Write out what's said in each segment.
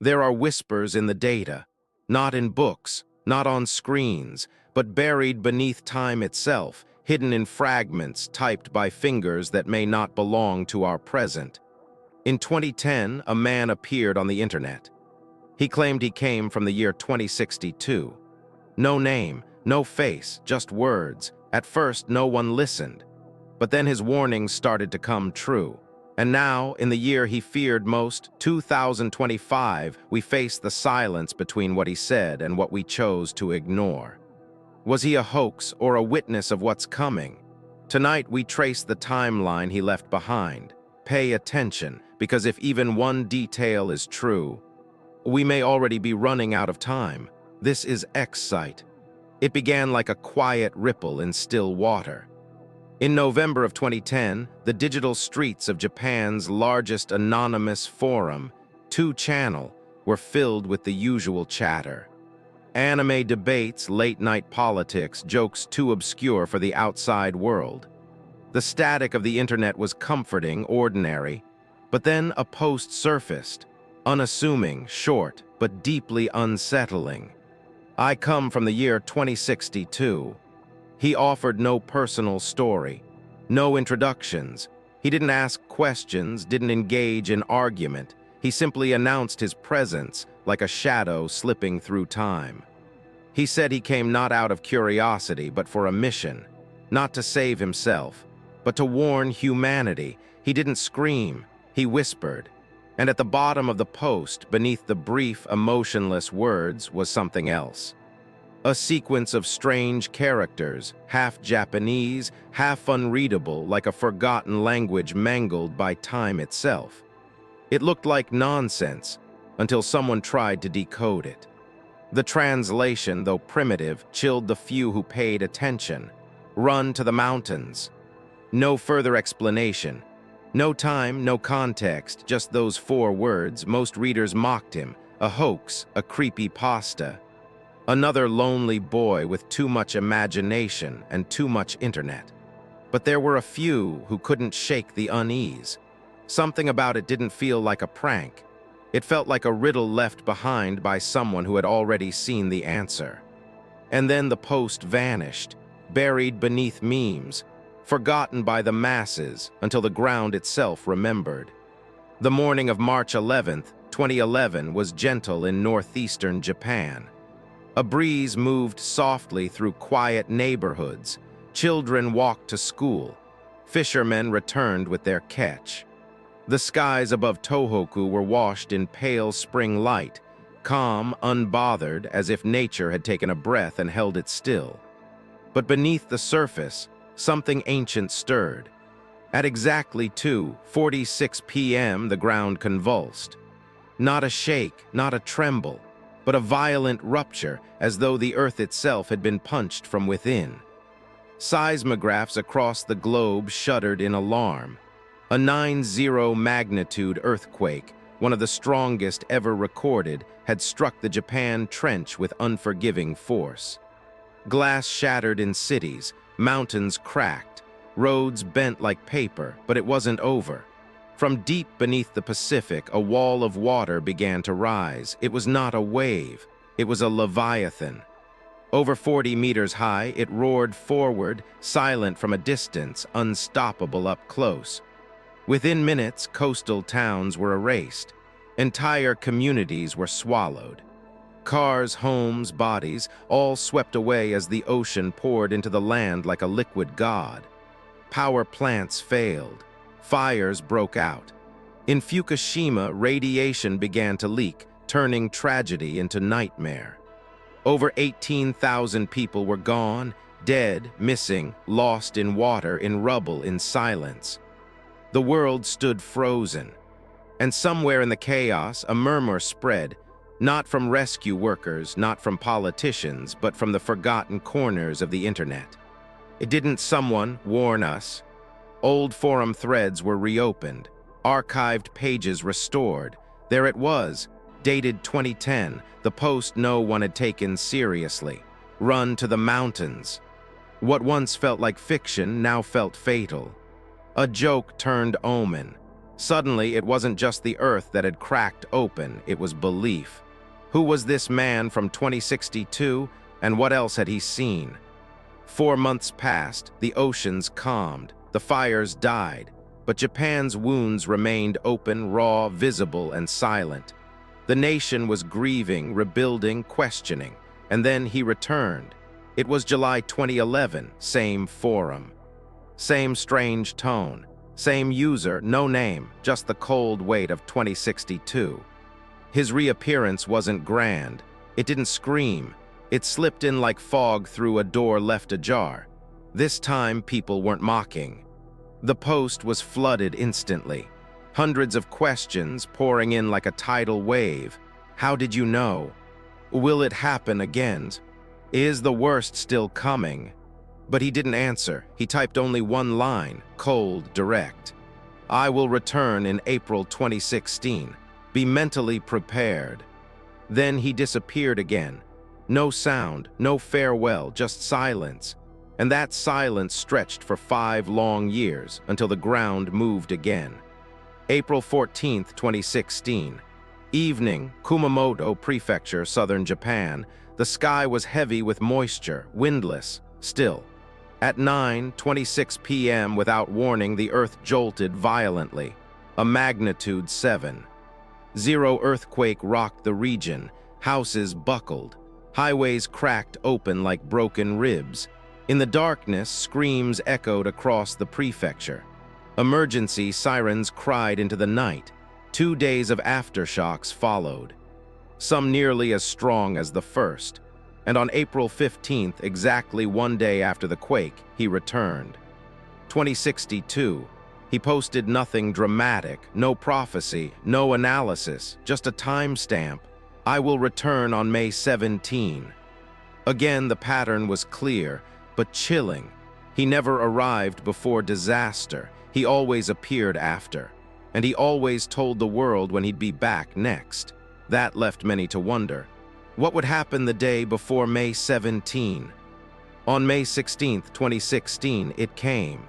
There are whispers in the data, not in books, not on screens, but buried beneath time itself, hidden in fragments typed by fingers that may not belong to our present. In 2010, a man appeared on the internet. He claimed he came from the year 2062. No name, no face, just words. At first, no one listened. But then his warnings started to come true. And now, in the year he feared most, 2025, we face the silence between what he said and what we chose to ignore. Was he a hoax or a witness of what's coming? Tonight, we trace the timeline he left behind. Pay attention, because if even one detail is true, we may already be running out of time. This is X-Site. It began like a quiet ripple in still water. In November of 2010, the digital streets of Japan's largest anonymous forum, 2channel, were filled with the usual chatter. Anime debates, late-night politics, jokes too obscure for the outside world. The static of the internet was comforting, ordinary, but then a post surfaced, unassuming, short, but deeply unsettling. I come from the year 2062. He offered no personal story, no introductions. He didn't ask questions, didn't engage in argument. He simply announced his presence like a shadow slipping through time. He said he came not out of curiosity, but for a mission, not to save himself, but to warn humanity. He didn't scream, he whispered. And at the bottom of the post, beneath the brief, emotionless words, was something else. A sequence of strange characters, half Japanese, half unreadable, like a forgotten language mangled by time itself. It looked like nonsense, until someone tried to decode it. The translation, though primitive, chilled the few who paid attention. Run to the mountains. No further explanation. No time, no context, just those 4 words. Most readers mocked him. A hoax, a creepy pasta. Another lonely boy with too much imagination and too much internet. But there were a few who couldn't shake the unease. Something about it didn't feel like a prank. It felt like a riddle left behind by someone who had already seen the answer. And then the post vanished, buried beneath memes, forgotten by the masses until the ground itself remembered. The morning of March 11th, 2011 was gentle in northeastern Japan. A breeze moved softly through quiet neighborhoods. Children walked to school. Fishermen returned with their catch. The skies above Tohoku were washed in pale spring light, calm, unbothered, as if nature had taken a breath and held it still. But beneath the surface, something ancient stirred. At exactly 2:46 p.m., the ground convulsed. Not a shake, not a tremble, but a violent rupture, as though the earth itself had been punched from within. Seismographs across the globe shuddered in alarm. A 9.0 magnitude earthquake, one of the strongest ever recorded, had struck the Japan Trench with unforgiving force. Glass shattered in cities, mountains cracked, roads bent like paper, but it wasn't over. From deep beneath the Pacific, a wall of water began to rise. It was not a wave, it was a leviathan. Over 40 meters high, it roared forward, silent from a distance, unstoppable up close. Within minutes, coastal towns were erased. Entire communities were swallowed. Cars, homes, bodies, all swept away as the ocean poured into the land like a liquid god. Power plants failed. Fires broke out. In Fukushima, radiation began to leak, turning tragedy into nightmare. Over 18,000 people were gone, dead, missing, lost in water, in rubble, in silence. The world stood frozen. And somewhere in the chaos, a murmur spread, not from rescue workers, not from politicians, but from the forgotten corners of the internet. Didn't someone warn us? Old forum threads were reopened, archived pages restored. There it was, dated 2010, the post no one had taken seriously. Run to the mountains. What once felt like fiction now felt fatal. A joke turned omen. Suddenly, it wasn't just the earth that had cracked open, it was belief. Who was this man from 2062, and what else had he seen? 4 months passed, the oceans calmed, the fires died, but Japan's wounds remained open, raw, visible, and silent. The nation was grieving, rebuilding, questioning, and then he returned. It was July 2011, same forum. Same strange tone, same user, no name, just the cold weight of 2062. His reappearance wasn't grand. It didn't scream. It slipped in like fog through a door left ajar. This time, people weren't mocking. The post was flooded instantly. Hundreds of questions pouring in like a tidal wave. How did you know? Will it happen again? Is the worst still coming? But he didn't answer. He typed only one line, cold, direct. I will return in April 2016. Be mentally prepared. Then he disappeared again. No sound, no farewell, just silence. And that silence stretched for 5 long years until the ground moved again. April 14th, 2016. Evening, Kumamoto Prefecture, southern Japan. The sky was heavy with moisture, windless, still. At 9:26 p.m., without warning, the earth jolted violently. A magnitude 7. 0 earthquake rocked the region. Houses buckled. Highways cracked open like broken ribs. In the darkness, screams echoed across the prefecture. Emergency sirens cried into the night. 2 days of aftershocks followed, some nearly as strong as the first. And on April 15th, exactly 1 day after the quake, he returned. 2062. He posted nothing dramatic, no prophecy, no analysis, just a timestamp. I will return on May 17. Again, the pattern was clear, but chilling. He never arrived before disaster. He always appeared after. And he always told the world when he'd be back next. That left many to wonder. What would happen the day before May 17? On May 16, 2016, it came.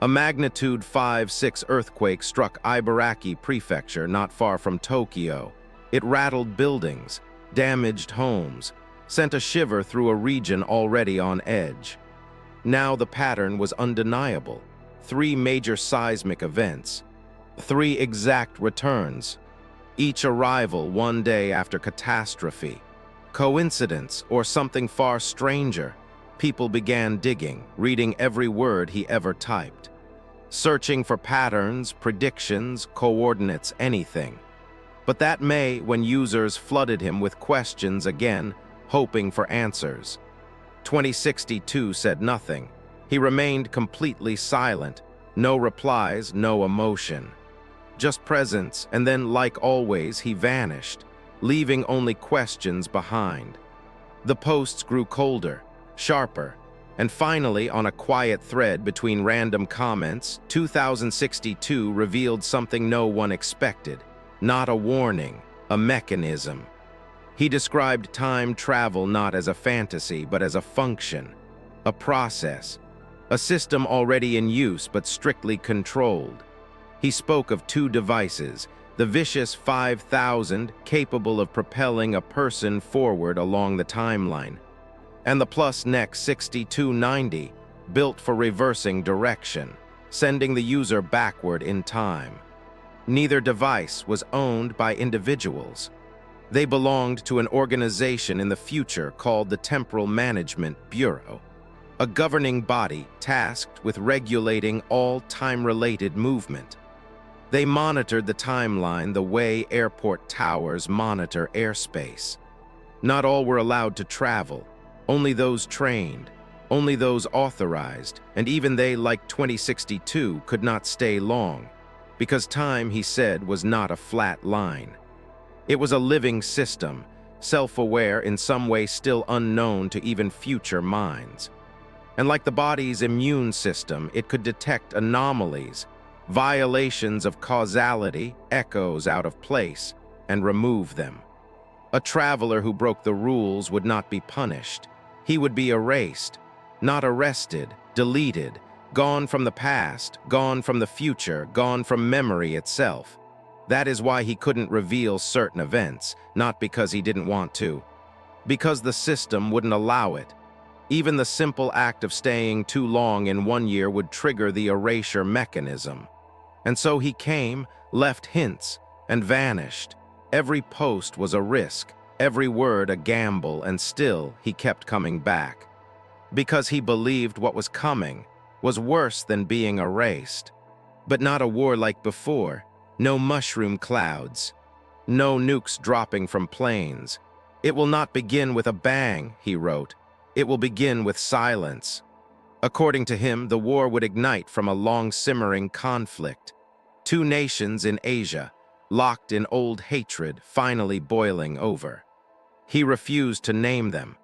A magnitude 5.6 earthquake struck Ibaraki Prefecture not far from Tokyo. It rattled buildings, damaged homes, sent a shiver through a region already on edge. Now the pattern was undeniable. 3 major seismic events, 3 exact returns, each arrival 1 day after catastrophe. Coincidence or something far stranger? People began digging, reading every word he ever typed, searching for patterns, predictions, coordinates, anything. But that May, when users flooded him with questions again, hoping for answers. 2062 said nothing. He remained completely silent. No replies, no emotion. Just presence, and then, like always, he vanished, leaving only questions behind. The posts grew colder, sharper, and finally, on a quiet thread between random comments, 2062 revealed something no one expected. Not a warning, a mechanism. He described time travel not as a fantasy, but as a function, a process, a system already in use but strictly controlled. He spoke of 2 devices, the vicious 5000, capable of propelling a person forward along the timeline, and the plus-neck 6290, built for reversing direction, sending the user backward in time. Neither device was owned by individuals. They belonged to an organization in the future called the Temporal Management Bureau, a governing body tasked with regulating all time-related movement. They monitored the timeline the way airport towers monitor airspace. Not all were allowed to travel, only those trained, only those authorized, and even they, like 2062, could not stay long, because time, he said, was not a flat line. It was a living system, self-aware, in some way still unknown to even future minds. And like the body's immune system, it could detect anomalies, violations of causality, echoes out of place, and remove them. A traveler who broke the rules would not be punished. He would be erased, not arrested, deleted, Gone from the past, gone from the future, gone from memory itself. That is why he couldn't reveal certain events, not because he didn't want to. Because the system wouldn't allow it. Even the simple act of staying too long in one year would trigger the erasure mechanism. And so he came, left hints, and vanished. Every post was a risk, every word a gamble, and still he kept coming back. Because he believed what was coming was worse than being erased. But not a war like before. No mushroom clouds. No nukes dropping from planes. It will not begin with a bang, he wrote. It will begin with silence. According to him, the war would ignite from a long-simmering conflict. Two nations in Asia, locked in old hatred, finally boiling over. He refused to name them,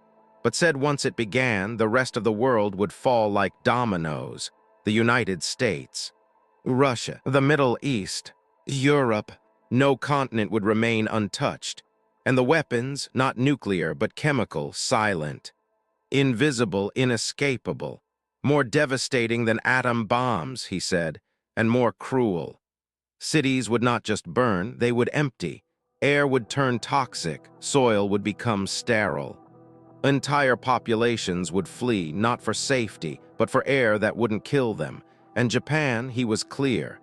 but said once it began, the rest of the world would fall like dominoes. The United States, Russia, the Middle East, Europe. No continent would remain untouched. And the weapons, not nuclear but chemical, silent. Invisible, inescapable. More devastating than atom bombs, he said, and more cruel. Cities would not just burn, they would empty. Air would turn toxic, soil would become sterile. Entire populations would flee, not for safety, but for air that wouldn't kill them. And Japan, he was clear.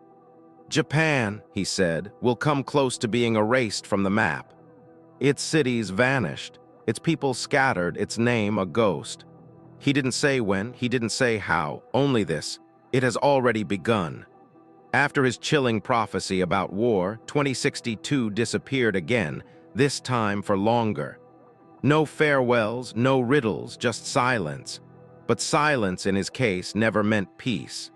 Japan, he said, will come close to being erased from the map. Its cities vanished, its people scattered, its name a ghost. He didn't say when, he didn't say how, only this: it has already begun. After his chilling prophecy about war, 2062 disappeared again, this time for longer. No farewells, no riddles, just silence. But silence in his case never meant peace.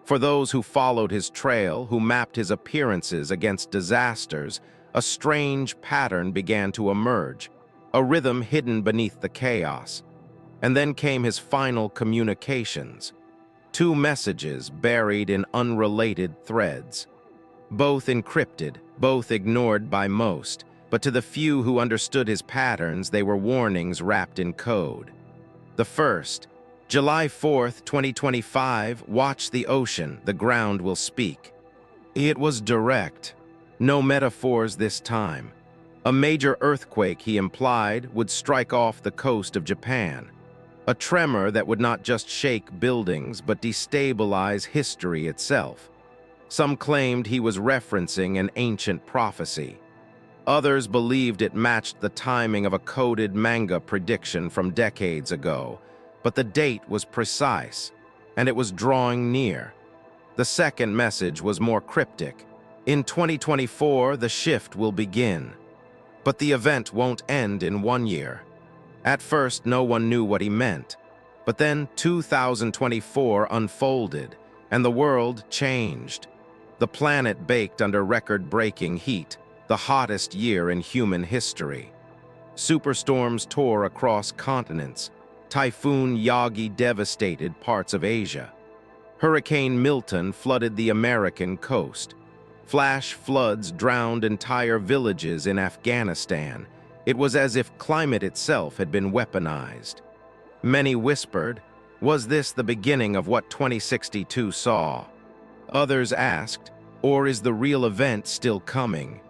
For those who followed his trail, who mapped his appearances against disasters, a strange pattern began to emerge, a rhythm hidden beneath the chaos. And then came his final communications. Two messages buried in unrelated threads. Both encrypted, both ignored by most, but to the few who understood his patterns, they were warnings wrapped in code. The first, July 4th, 2025, watch the ocean, the ground will speak. It was direct. No metaphors this time. A major earthquake, he implied, would strike off the coast of Japan. A tremor that would not just shake buildings, but destabilize history itself. Some claimed he was referencing an ancient prophecy. Others believed it matched the timing of a coded manga prediction from decades ago. But the date was precise, and it was drawing near. The second message was more cryptic. In 2024, the shift will begin. But the event won't end in 1 year. At first, no one knew what he meant. But then 2024 unfolded, and the world changed. The planet baked under record-breaking heat, the hottest year in human history. Superstorms tore across continents. Typhoon Yagi devastated parts of Asia. Hurricane Milton flooded the American coast. Flash floods drowned entire villages in Afghanistan. It was as if climate itself had been weaponized. Many whispered, was this the beginning of what 2062 saw? Others asked, or is the real event still coming?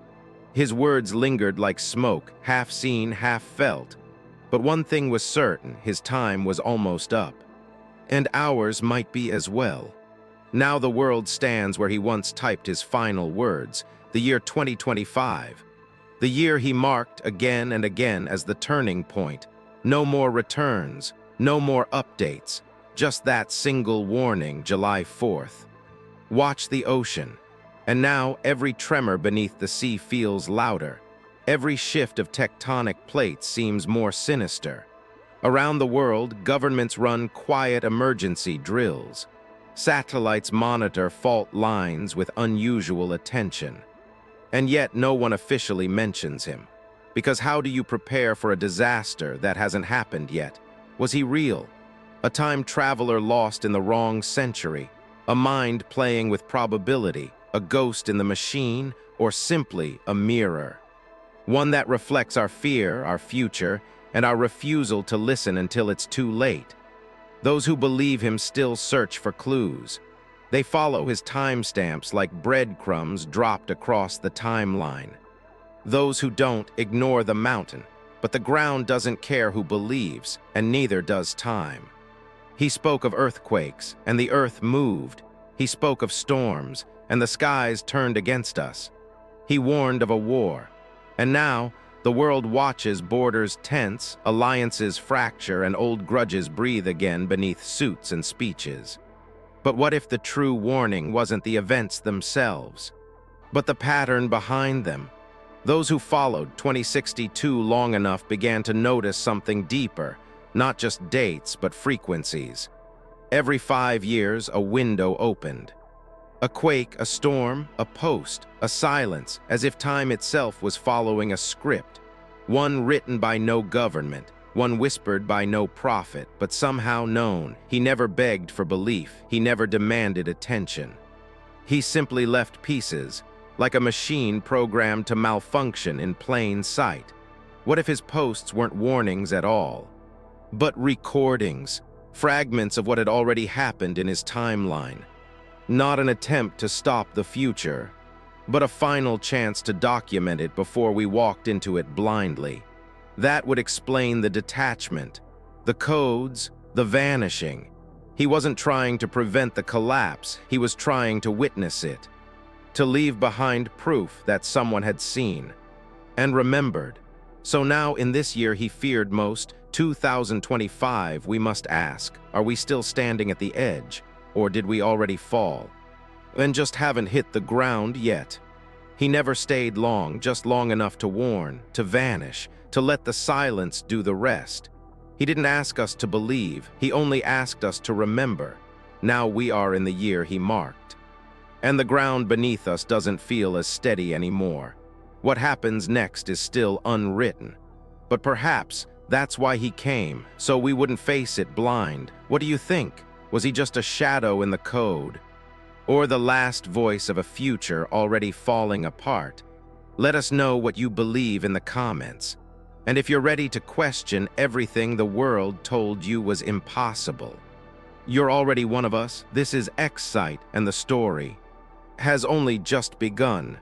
His words lingered like smoke, half seen, half felt. But one thing was certain, his time was almost up. And ours might be as well. Now the world stands where he once typed his final words, the year 2025. The year he marked again and again as the turning point. No more returns, no more updates, just that single warning, July 4th. Watch the ocean. And now every tremor beneath the sea feels louder. Every shift of tectonic plates seems more sinister. Around the world, governments run quiet emergency drills. Satellites monitor fault lines with unusual attention. And yet no one officially mentions him. Because how do you prepare for a disaster that hasn't happened yet? Was he real? A time traveler lost in the wrong century? A mind playing with probability? A ghost in the machine? Or simply a mirror? One that reflects our fear, our future, and our refusal to listen until it's too late. Those who believe him still search for clues. They follow his timestamps like breadcrumbs dropped across the timeline. Those who don't ignore the mountain, but the ground doesn't care who believes, and neither does time. He spoke of earthquakes, and the earth moved. He spoke of storms, and the skies turned against us. He warned of a war. And now, the world watches borders tense, alliances fracture, and old grudges breathe again beneath suits and speeches. But what if the true warning wasn't the events themselves, but the pattern behind them? Those who followed 2062 long enough began to notice something deeper, not just dates, but frequencies. Every 5 years, a window opened. A quake, a storm, a post, a silence, as if time itself was following a script. One written by no government, one whispered by no prophet, but somehow known. He never begged for belief, he never demanded attention. He simply left pieces, like a machine programmed to malfunction in plain sight. What if his posts weren't warnings at all, but recordings, fragments of what had already happened in his timeline? Not an attempt to stop the future, but a final chance to document it before we walked into it blindly. That would explain the detachment, the codes, the vanishing. He wasn't trying to prevent the collapse, he was trying to witness it, to leave behind proof that someone had seen and remembered. So now, in this year he feared most, 2025, we must ask, are we still standing at the edge, or did we already fall and just haven't hit the ground yet? He never stayed long, just long enough to warn, to vanish, to let the silence do the rest. He didn't ask us to believe, he only asked us to remember. Now we are in the year he marked, and the ground beneath us doesn't feel as steady anymore. What happens next is still unwritten. But perhaps that's why he came, so we wouldn't face it blind. What do you think? Was he just a shadow in the code, or the last voice of a future already falling apart? Let us know what you believe in the comments. And if you're ready to question everything the world told you was impossible, you're already one of us. This is X-Site, and the story has only just begun.